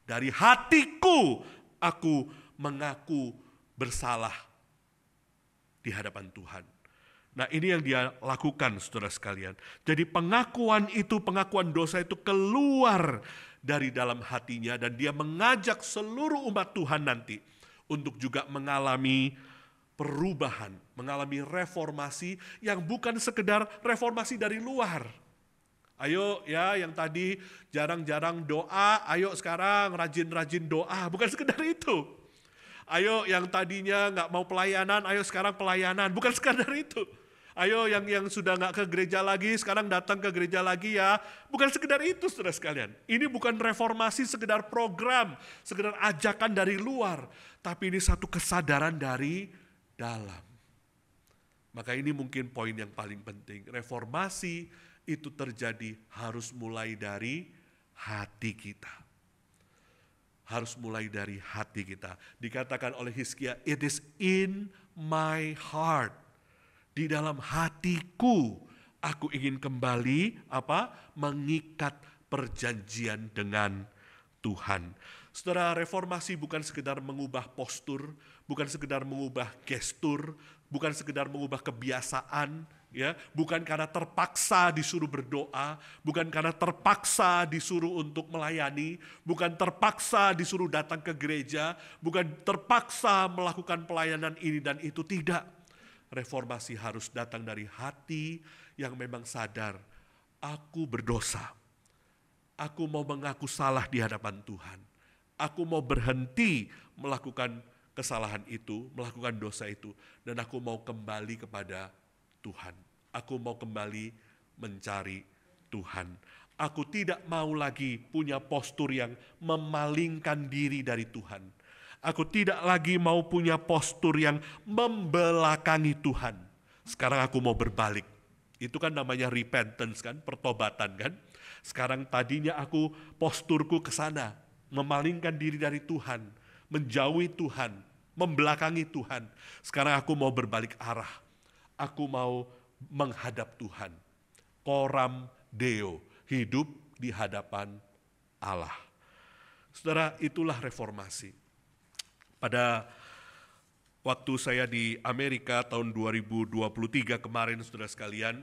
Dari hatiku aku mengaku bersalah di hadapan Tuhan. Nah, ini yang dia lakukan, saudara sekalian. Jadi pengakuan dosa itu keluar dari dalam hatinya, dan dia mengajak seluruh umat Tuhan nanti untuk juga mengalami perubahan, mengalami reformasi yang bukan sekedar reformasi dari luar. Ayo ya, yang tadi jarang-jarang doa, ayo sekarang rajin-rajin doa, bukan sekedar itu. Ayo yang tadinya nggak mau pelayanan, ayo sekarang pelayanan, bukan sekedar itu. Ayo yang sudah nggak ke gereja lagi, sekarang datang ke gereja lagi ya. Bukan sekedar itu, saudara sekalian. Ini bukan reformasi sekedar program, sekedar ajakan dari luar. Tapi ini satu kesadaran dari dalam. Maka ini mungkin poin yang paling penting. Reformasi itu terjadi harus mulai dari hati kita. Harus mulai dari hati kita. Dikatakan oleh Hizkia, it is in my heart. Di dalam hatiku Aku ingin kembali mengikat perjanjian dengan Tuhan. Saudara, reformasi bukan sekedar mengubah postur, bukan sekedar mengubah gestur, bukan sekedar mengubah kebiasaan, ya, bukan karena terpaksa disuruh berdoa, bukan karena terpaksa disuruh untuk melayani, bukan terpaksa disuruh datang ke gereja, bukan terpaksa melakukan pelayanan ini dan itu, tidak. Reformasi harus datang dari hati yang memang sadar, aku berdosa. Aku mau mengaku salah di hadapan Tuhan. Aku mau berhenti melakukan kesalahan itu, melakukan dosa itu. Dan aku mau kembali kepada Tuhan. Aku mau kembali mencari Tuhan. Aku tidak mau lagi punya postur yang memalingkan diri dari Tuhan. Aku tidak lagi mau punya postur yang membelakangi Tuhan. Sekarang aku mau berbalik. Itu kan namanya repentance kan, pertobatan kan. Sekarang tadinya aku posturku ke sana, memalingkan diri dari Tuhan, menjauhi Tuhan, membelakangi Tuhan. Sekarang aku mau berbalik arah. Aku mau menghadap Tuhan. Coram Deo, hidup di hadapan Allah. Saudara, itulah reformasi. Pada waktu saya di Amerika tahun 2023 kemarin, saudara sekalian,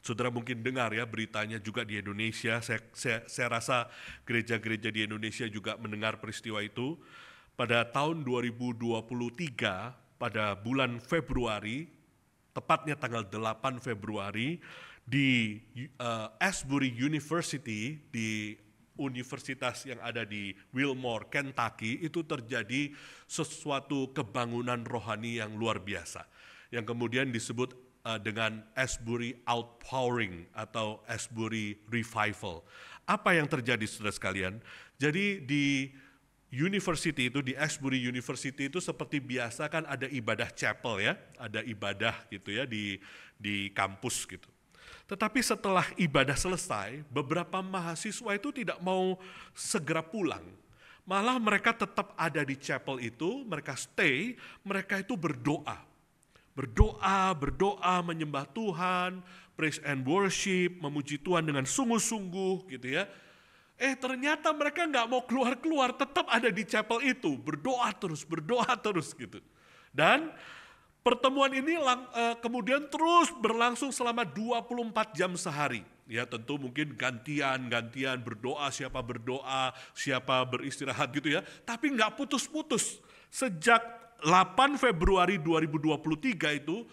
saudara mungkin dengar ya beritanya juga di Indonesia. Saya rasa gereja-gereja di Indonesia juga mendengar peristiwa itu. Pada tahun 2023, pada bulan Februari, tepatnya tanggal 8 Februari, di Asbury University, di universitas yang ada di Wilmore, Kentucky, itu terjadi sesuatu kebangunan rohani yang luar biasa, yang kemudian disebut dengan Asbury Outpouring atau Asbury Revival. Apa yang terjadi, saudara sekalian? Jadi di university itu, di Asbury University itu seperti biasa kan ada ibadah chapel ya, ada ibadah gitu ya di kampus gitu. Tetapi setelah ibadah selesai, beberapa mahasiswa itu tidak mau segera pulang. Malah mereka tetap ada di chapel itu, mereka stay, mereka itu berdoa. Berdoa, menyembah Tuhan, praise and worship, memuji Tuhan dengan sungguh-sungguh gitu ya. Ternyata mereka nggak mau keluar-keluar, tetap ada di chapel itu, berdoa terus gitu. Dan pertemuan ini kemudian terus berlangsung selama 24 jam sehari. Ya tentu mungkin gantian berdoa, siapa beristirahat gitu ya. Tapi nggak putus-putus. Sejak 8 Februari 2023 itu,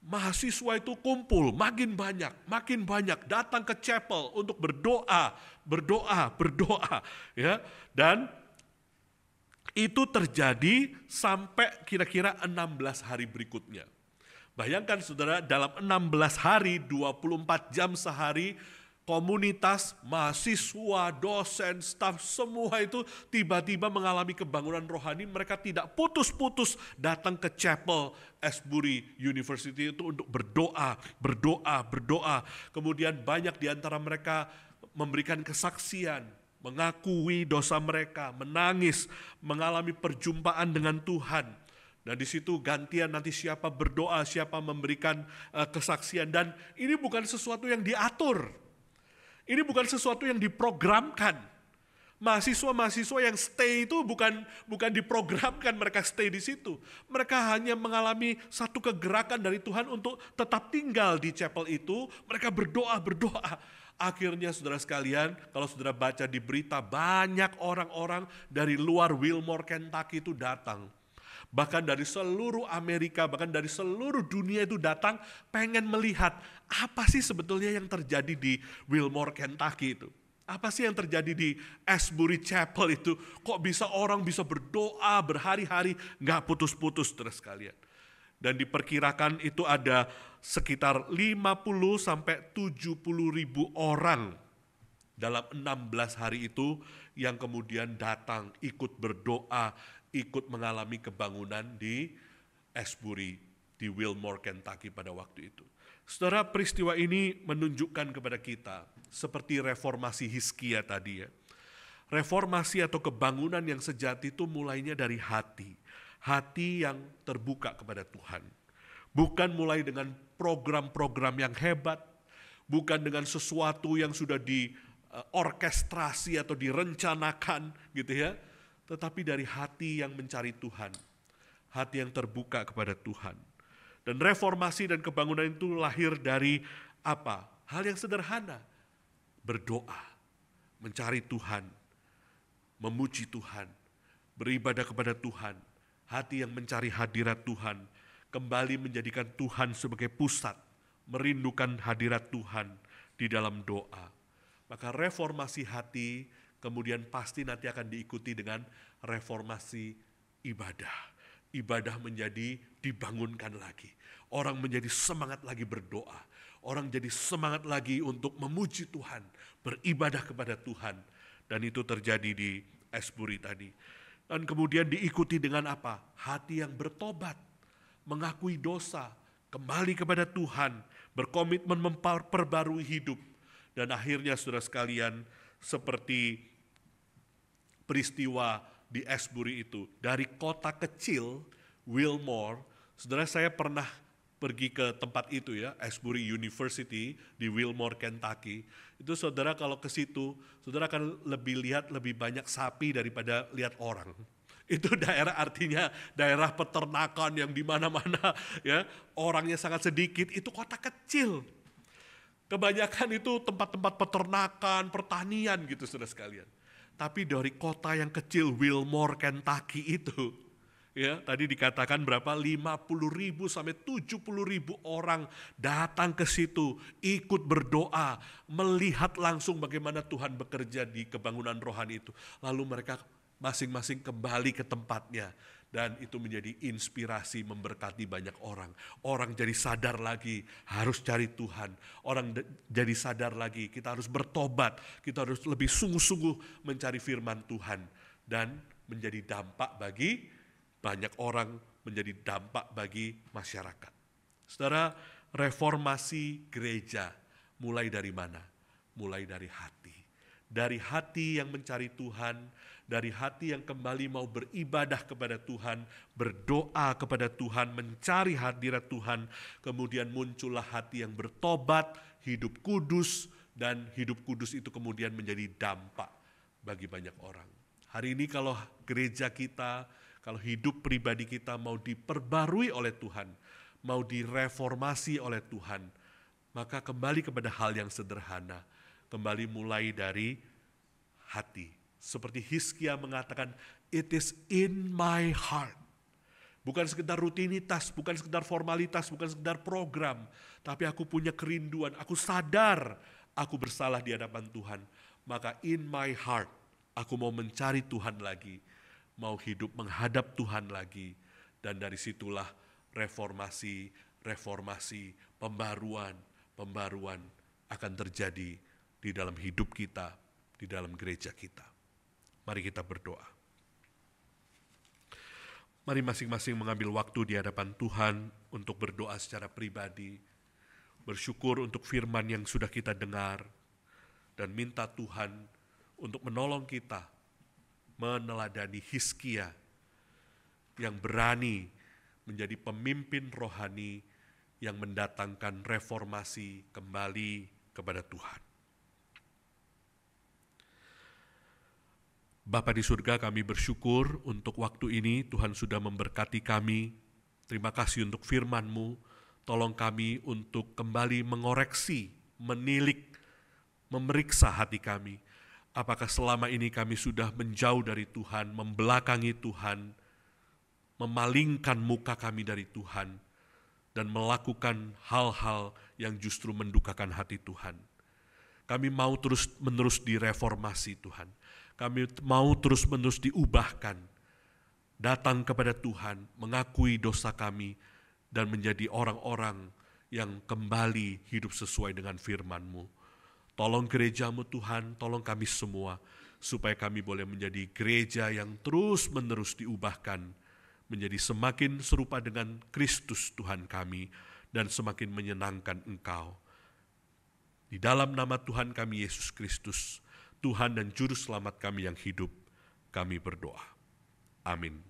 mahasiswa itu kumpul makin banyak datang ke chapel untuk berdoa ya. Dan itu terjadi sampai kira-kira 16 hari berikutnya. Bayangkan saudara, dalam 16 hari, 24 jam sehari, komunitas, mahasiswa, dosen, staf, semua itu tiba-tiba mengalami kebangunan rohani. Mereka tidak putus-putus datang ke chapel Asbury University itu untuk berdoa. Kemudian banyak di antara mereka memberikan kesaksian, mengakui dosa mereka, menangis, mengalami perjumpaan dengan Tuhan. Dan di situ gantian nanti siapa berdoa, siapa memberikan kesaksian. Dan ini bukan sesuatu yang diatur. Ini bukan sesuatu yang diprogramkan. Mahasiswa-mahasiswa yang stay itu bukan diprogramkan mereka stay di situ. Mereka hanya mengalami satu kegerakan dari Tuhan untuk tetap tinggal di chapel itu. Mereka berdoa. Akhirnya saudara sekalian, kalau saudara baca di berita, banyak orang-orang dari luar Wilmore, Kentucky itu datang. Bahkan dari seluruh Amerika, bahkan dari seluruh dunia itu datang pengen melihat apa sih sebetulnya yang terjadi di Wilmore, Kentucky itu. Apa sih yang terjadi di Asbury Chapel itu? Kok bisa orang bisa berdoa berhari-hari gak putus-putus, saudara sekalian. Dan diperkirakan itu ada sekitar 50 sampai 70 ribu orang dalam 16 hari itu yang kemudian datang ikut berdoa, ikut mengalami kebangunan di Asbury, di Wilmore, Kentucky pada waktu itu. Saudara, peristiwa ini menunjukkan kepada kita seperti reformasi Hizkia tadi ya. Reformasi atau kebangunan yang sejati itu mulainya dari hati. Hati yang terbuka kepada Tuhan. Bukan mulai dengan program-program yang hebat, bukan dengan sesuatu yang sudah diorkestrasi atau direncanakan gitu ya, tetapi dari hati yang mencari Tuhan, hati yang terbuka kepada Tuhan. Dan reformasi dan kebangunan itu lahir dari apa? Hal yang sederhana, berdoa, mencari Tuhan, memuji Tuhan, beribadah kepada Tuhan, hati yang mencari hadirat Tuhan, kembali menjadikan Tuhan sebagai pusat, merindukan hadirat Tuhan di dalam doa. Maka reformasi hati kemudian pasti nanti akan diikuti dengan reformasi ibadah. Ibadah menjadi dibangunkan lagi. Orang menjadi semangat lagi berdoa. Orang jadi semangat lagi untuk memuji Tuhan, beribadah kepada Tuhan. Dan itu terjadi di Asbury tadi. Dan kemudian diikuti dengan apa? Hati yang bertobat, mengakui dosa, kembali kepada Tuhan, berkomitmen memperbarui hidup. Dan akhirnya saudara sekalian, seperti peristiwa di Asbury itu, dari kota kecil Wilmore, saudara, saya pernah pergi ke tempat itu ya, Asbury University di Wilmore, Kentucky. Itu saudara kalau ke situ, saudara akan lebih banyak sapi daripada lihat orang. Itu daerah artinya daerah peternakan yang di mana-mana ya, orangnya sangat sedikit, itu kota kecil. Kebanyakan itu tempat-tempat peternakan, pertanian gitu saudara sekalian. Tapi dari kota yang kecil Wilmore, Kentucky itu, ya tadi dikatakan berapa? 50.000 sampai 70.000 orang datang ke situ, ikut berdoa, melihat langsung bagaimana Tuhan bekerja di kebangunan rohani itu. Lalu mereka masing-masing kembali ke tempatnya. Dan itu menjadi inspirasi memberkati banyak orang. Orang jadi sadar lagi, harus cari Tuhan. Orang jadi sadar lagi, kita harus bertobat. Kita harus lebih sungguh-sungguh mencari firman Tuhan. Dan menjadi dampak bagi banyak orang, menjadi dampak bagi masyarakat. Saudara, reformasi gereja mulai dari mana? Mulai dari hati. Dari hati yang mencari Tuhan, dari hati yang kembali mau beribadah kepada Tuhan, berdoa kepada Tuhan, mencari hadirat Tuhan, kemudian muncullah hati yang bertobat, hidup kudus, dan hidup kudus itu kemudian menjadi dampak bagi banyak orang. Hari ini kalau gereja kita, kalau hidup pribadi kita mau diperbarui oleh Tuhan, mau direformasi oleh Tuhan, maka kembali kepada hal yang sederhana, kembali mulai dari hati. Seperti Hizkia mengatakan, it is in my heart. Bukan sekedar rutinitas, bukan sekedar formalitas, bukan sekedar program. Tapi aku punya kerinduan, aku sadar aku bersalah di hadapan Tuhan. Maka in my heart, aku mau mencari Tuhan lagi. Mau hidup menghadap Tuhan lagi. Dan dari situlah reformasi, pembaruan akan terjadi di dalam hidup kita, di dalam gereja kita. Mari kita berdoa. Mari masing-masing mengambil waktu di hadapan Tuhan untuk berdoa secara pribadi, bersyukur untuk firman yang sudah kita dengar, dan minta Tuhan untuk menolong kita meneladani Hizkia yang berani menjadi pemimpin rohani yang mendatangkan reformasi kembali kepada Tuhan. Bapa di surga, kami bersyukur untuk waktu ini Tuhan sudah memberkati kami. Terima kasih untuk firman-Mu. Tolong kami untuk kembali mengoreksi, menilik, memeriksa hati kami. Apakah selama ini kami sudah menjauh dari Tuhan, membelakangi Tuhan, memalingkan muka kami dari Tuhan, dan melakukan hal-hal yang justru mendukakan hati Tuhan. Kami mau terus-menerus direformasi Tuhan. Kami mau terus-menerus diubahkan, datang kepada Tuhan, mengakui dosa kami, dan menjadi orang-orang yang kembali hidup sesuai dengan firman-Mu. Tolong gereja-Mu Tuhan, tolong kami semua, supaya kami boleh menjadi gereja yang terus-menerus diubahkan, menjadi semakin serupa dengan Kristus Tuhan kami, dan semakin menyenangkan Engkau. Di dalam nama Tuhan kami Yesus Kristus, Tuhan dan Juru Selamat kami yang hidup, kami berdoa. Amin.